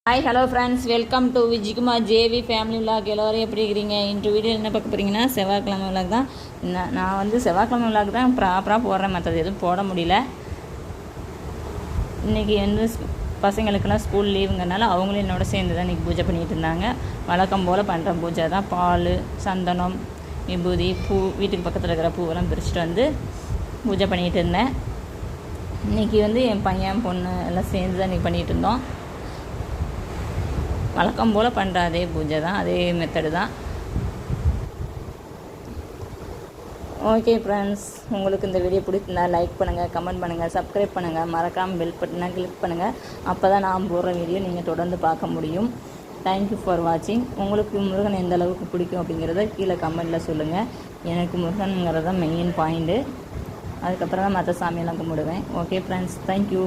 Hi hello friends, welcome to Vijikumar JV family vlog. எல்லோரும் எப்படி இருக்கிறீங்க? இன்று வீடியோ என்ன பார்க்க போகிறீங்கன்னா செவ்வாய்க்கிழமை விலாக் தான். நான் வந்து செவ்வாய்க்கிழமை விலாக் தான் ப்ராப்பராக போடுறேன், மற்றது எதுவும் போட முடியல. இன்றைக்கி வந்து பசங்களுக்கெல்லாம் ஸ்கூல் லீவுங்கிறனால அவங்களும் என்னோட சேர்ந்து தான் இன்றைக்கி பூஜை பண்ணிகிட்டு இருந்தாங்க. வழக்கம் போல் பண்ணுற பூஜை தான். பால், சந்தனம், விபூதி, பூ, வீட்டுக்கு பக்கத்தில் இருக்கிற பூவெல்லாம் பிரிச்சுட்டு வந்து பூஜை பண்ணிகிட்டு இருந்தேன். இன்றைக்கி வந்து என் பையன் பொண்ணு எல்லாம் சேர்ந்து தான் இன்றைக்கி பண்ணிகிட்டு இருந்தோம். வழக்கம் போல் பண்ணுற அதே பூஜை தான், அதே மெத்தடு தான். ஓகே ஃப்ரெண்ட்ஸ், உங்களுக்கு இந்த வீடியோ பிடிச்சிருந்தா லைக் பண்ணுங்கள், கமெண்ட் பண்ணுங்கள், சப்ஸ்கிரைப் பண்ணுங்கள், மறக்காமல் பெல் பட்டனை கிளிக் பண்ணுங்கள். அப்போ தான் நான் போடுற வீடியோ நீங்கள் தொடர்ந்து பார்க்க முடியும். தேங்க்யூ ஃபார் வாட்சிங். உங்களுக்கு முருகன் எந்த அளவுக்கு பிடிக்கும் அப்படிங்கிறத கீழே கமெண்ட்டில் சொல்லுங்கள். எனக்கு முருகனுங்கிறது தான் மெயின் பாயிண்ட்டு. அதுக்கப்புறம் தான் மற்ற சாமியெல்லாம் கும்பிடுவேன். Okay friends, thank you.